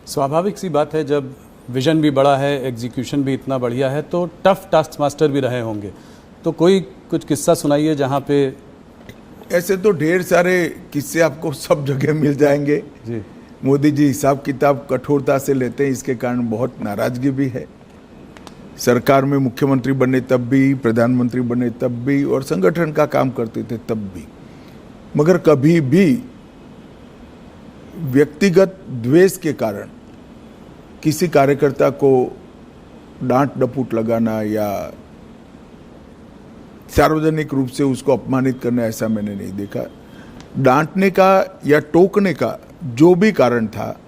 स्वाभाविक सी बात है, जब विजन भी बड़ा है, एग्जीक्यूशन भी इतना बढ़िया है, तो टफ टास्क मास्टर भी रहे होंगे। तो कोई कुछ किस्सा सुनाइए जहाँ पे। ऐसे तो ढेर सारे किस्से आपको सब जगह मिल जाएंगे जी। मोदी जी हिसाब किताब कठोरता से लेते हैं, इसके कारण बहुत नाराजगी भी है। सरकार में मुख्यमंत्री बने तब भी, प्रधानमंत्री बने तब भी, और संगठन का काम करते थे तब भी, मगर कभी भी व्यक्तिगत द्वेष के कारण किसी कार्यकर्ता को डांट डपूट लगाना या सार्वजनिक रूप से उसको अपमानित करना, ऐसा मैंने नहीं देखा। डांटने का या टोकने का जो भी कारण था,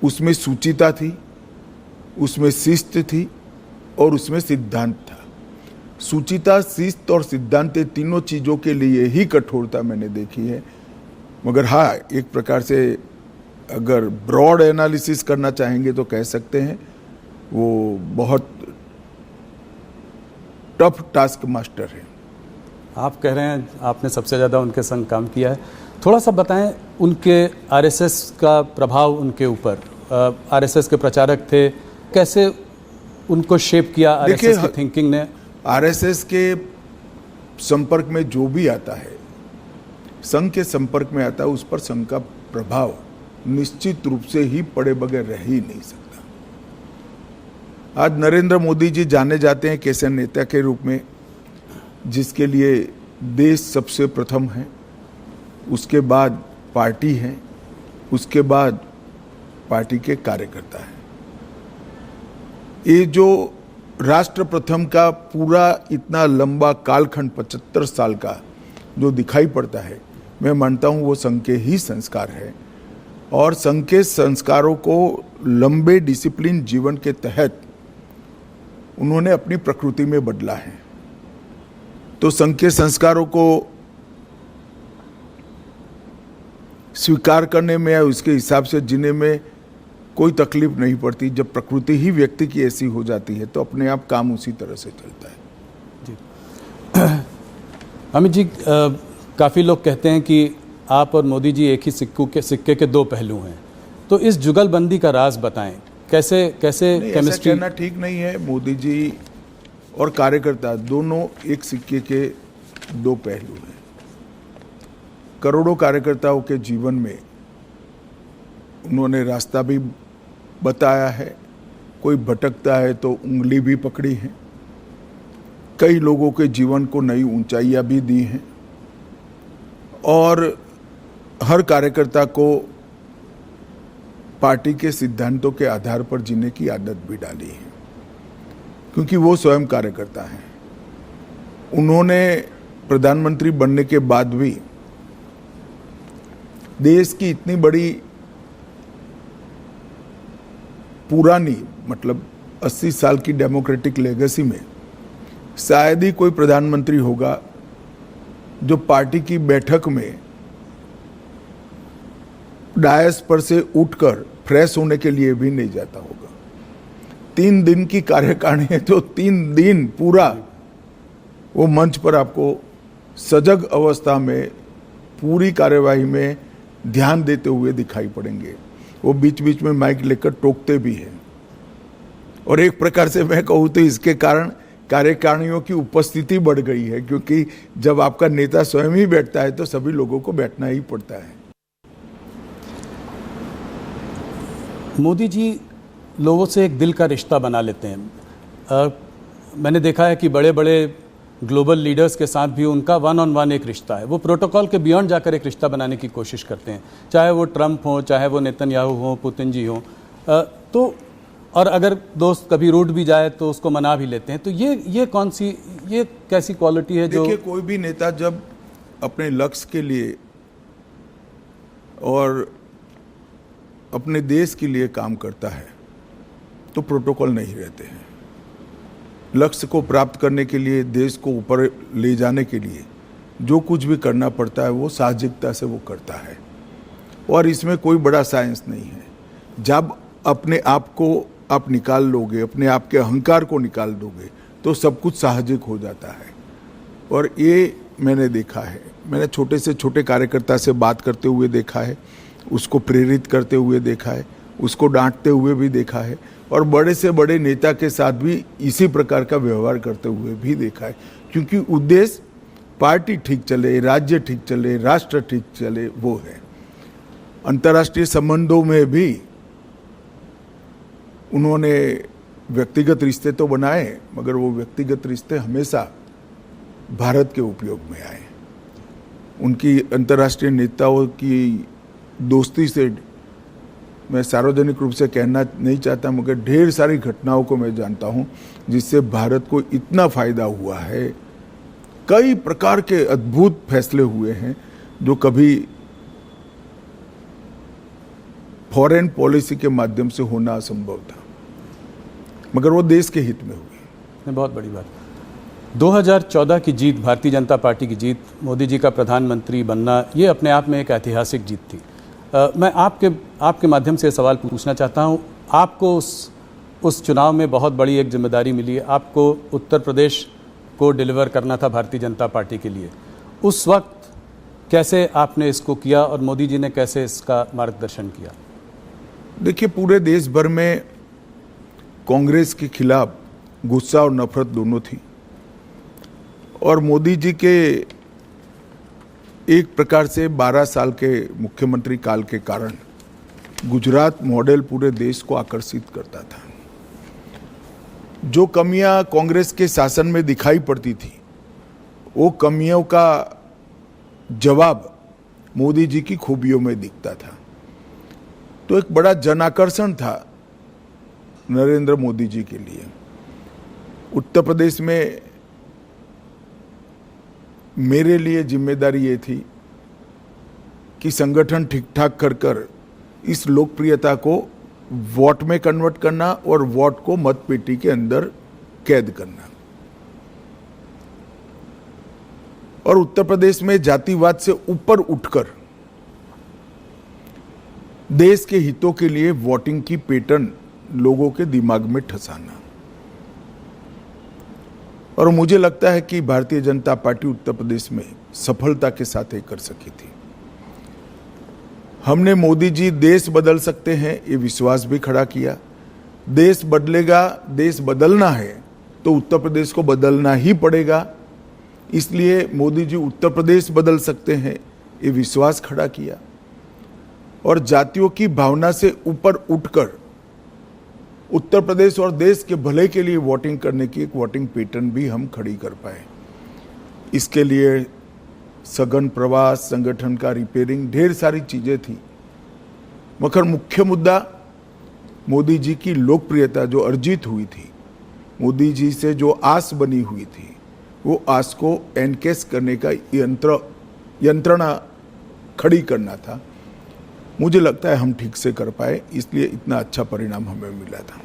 उसमें सूचिता थी, उसमें शिस्त थी और उसमें सिद्धांत था। सूचिता, शिस्त और सिद्धांत, तीनों चीजों के लिए ही कठोरता मैंने देखी है। मगर हाँ, एक प्रकार से अगर ब्रॉड एनालिसिस करना चाहेंगे तो कह सकते हैं वो बहुत टफ टास्क मास्टर है। आप कह रहे हैं आपने सबसे ज़्यादा उनके संग काम किया है, थोड़ा सा बताएं उनके आरएसएस का प्रभाव उनके ऊपर। आरएसएस के प्रचारक थे, कैसे उनको शेप किया आरएसएस की थिंकिंग ने? आरएसएस के संपर्क में जो भी आता है, संघ के संपर्क में आता है, उस पर संघ का प्रभाव निश्चित रूप से ही पड़े बगैर रह ही नहीं सकता। आज नरेंद्र मोदी जी जाने जाते हैं कैसे नेता के रूप में, जिसके लिए देश सबसे प्रथम है, उसके बाद पार्टी है, उसके बाद पार्टी के कार्यकर्ता है। ये जो राष्ट्र प्रथम का पूरा इतना लंबा कालखंड 75 साल का जो दिखाई पड़ता है, मैं मानता हूं वो संघ के ही संस्कार है। और संघ के संस्कारों को लंबे डिसिप्लिन जीवन के तहत उन्होंने अपनी प्रकृति में बदला है। तो संघ के संस्कारों को स्वीकार करने में या उसके हिसाब से जीने में कोई तकलीफ नहीं पड़ती। जब प्रकृति ही व्यक्ति की ऐसी हो जाती है तो अपने आप काम उसी तरह से चलता है। जी अमित जी, काफ़ी लोग कहते हैं कि आप और मोदी जी एक ही सिक्के के दो पहलू हैं, तो इस जुगलबंदी का राज बताएं, कैसे केमिस्ट्री? कहना ठीक नहीं है। मोदी जी और कार्यकर्ता दोनों एक सिक्के के दो पहलू हैं। करोड़ों कार्यकर्ताओं के जीवन में उन्होंने रास्ता भी बताया है, कोई भटकता है तो उंगली भी पकड़ी है, कई लोगों के जीवन को नई ऊंचाइयां भी दी हैं, और हर कार्यकर्ता को पार्टी के सिद्धांतों के आधार पर जीने की आदत भी डाली है, क्योंकि वो स्वयं कार्यकर्ता हैं। उन्होंने प्रधानमंत्री बनने के बाद भी देश की इतनी बड़ी पुरानी, मतलब 80 साल की डेमोक्रेटिक लेगेसी में शायद ही कोई प्रधानमंत्री होगा जो पार्टी की बैठक में डायस पर से उठकर फ्रेश होने के लिए भी नहीं जाता होगा। 3 दिन की कार्यकारिणी है तो 3 दिन पूरा वो मंच पर आपको सजग अवस्था में पूरी कार्यवाही में ध्यान देते हुए दिखाई पड़ेंगे। वो बीच बीच में माइक लेकर टोकते भी हैं, और एक प्रकार से मैं कहूँ तो इसके कारण कार्यकारिणियों की उपस्थिति बढ़ गई है, क्योंकि जब आपका नेता स्वयं ही बैठता है तो सभी लोगों को बैठना ही पड़ता है। मोदी जी लोगों से एक दिल का रिश्ता बना लेते हैं। मैंने देखा है कि बड़े बड़े ग्लोबल लीडर्स के साथ भी उनका 1-on-1 एक रिश्ता है। वो प्रोटोकॉल के बियॉन्ड जाकर एक रिश्ता बनाने की कोशिश करते हैं, चाहे वो ट्रंप हो, चाहे वो नेतन्याहू हो, पुतिन जी हो। तो और अगर दोस्त कभी रूठ भी जाए तो उसको मना भी लेते हैं। तो ये कैसी क्वालिटी है? जो देखिए, कोई भी नेता जब अपने लक्ष्य के लिए और अपने देश के लिए काम करता है तो प्रोटोकॉल नहीं रहते हैं। लक्ष्य को प्राप्त करने के लिए, देश को ऊपर ले जाने के लिए जो कुछ भी करना पड़ता है वो साहसिकता से वो करता है, और इसमें कोई बड़ा साइंस नहीं है। जब अपने आप को आप निकाल लोगे, अपने आप के अहंकार को निकाल दोगे, तो सब कुछ साहसिक हो जाता है। और ये मैंने देखा है, मैंने छोटे से छोटे कार्यकर्ता से बात करते हुए देखा है, उसको प्रेरित करते हुए देखा है, उसको डांटते हुए भी देखा है और बड़े से बड़े नेता के साथ भी इसी प्रकार का व्यवहार करते हुए भी देखा है, क्योंकि उद्देश्य पार्टी ठीक चले, राज्य ठीक चले, राष्ट्र ठीक चले, वो है। अंतर्राष्ट्रीय संबंधों में भी उन्होंने व्यक्तिगत रिश्ते तो बनाए, मगर वो व्यक्तिगत रिश्ते हमेशा भारत के उपयोग में आए। उनकी अंतर्राष्ट्रीय नेताओं की दोस्ती से मैं सार्वजनिक रूप से कहना नहीं चाहता, मगर ढेर सारी घटनाओं को मैं जानता हूं जिससे भारत को इतना फायदा हुआ है। कई प्रकार के अद्भुत फैसले हुए हैं जो कभी फॉरेन पॉलिसी के माध्यम से होना असंभव था, मगर वो देश के हित में हुई। बहुत बड़ी बात। 2014 की जीत, भारतीय जनता पार्टी की जीत, मोदी जी का प्रधानमंत्री बनना, ये अपने आप में एक ऐतिहासिक जीत थी। मैं आपके माध्यम से सवाल पूछना चाहता हूँ, आपको उस चुनाव में बहुत बड़ी एक जिम्मेदारी मिली है। आपको उत्तर प्रदेश को डिलीवर करना था भारतीय जनता पार्टी के लिए। उस वक्त कैसे आपने इसको किया और मोदी जी ने कैसे इसका मार्गदर्शन किया? देखिए, पूरे देश भर में कांग्रेस के खिलाफ गुस्सा और नफरत दोनों थी और मोदी जी के एक प्रकार से 12 साल के मुख्यमंत्री काल के कारण गुजरात मॉडल पूरे देश को आकर्षित करता था। जो कमियां कांग्रेस के शासन में दिखाई पड़ती थी, वो कमियों का जवाब मोदी जी की खूबियों में दिखता था। तो एक बड़ा जन आकर्षण था नरेंद्र मोदी जी के लिए। उत्तर प्रदेश में मेरे लिए जिम्मेदारी ये थी कि संगठन ठीक ठाक कर इस लोकप्रियता को वोट में कन्वर्ट करना और वोट को मतपेटी के अंदर कैद करना। और उत्तर प्रदेश में जातिवाद से ऊपर उठकर देश के हितों के लिए वोटिंग की पैटर्न लोगों के दिमाग में ठसाना। और मुझे लगता है कि भारतीय जनता पार्टी उत्तर प्रदेश में सफलता के साथ ये कर सकी थी। हमने मोदी जी देश बदल सकते हैं ये विश्वास भी खड़ा किया। देश बदलेगा, देश बदलना है तो उत्तर प्रदेश को बदलना ही पड़ेगा, इसलिए मोदी जी उत्तर प्रदेश बदल सकते हैं ये विश्वास खड़ा किया। और जातियों की भावना से ऊपर उठकर उत्तर प्रदेश और देश के भले के लिए वोटिंग करने की एक वोटिंग पैटर्न भी हम खड़ी कर पाए। इसके लिए सघन प्रवास, संगठन का रिपेयरिंग, ढेर सारी चीजें थी, मगर मुख्य मुद्दा मोदी जी की लोकप्रियता जो अर्जित हुई थी, मोदी जी से जो आस बनी हुई थी, वो आस को एनकेस करने का यंत्रणा खड़ी करना था। मुझे लगता है हम ठीक से कर पाए, इसलिए इतना अच्छा परिणाम हमें मिला था।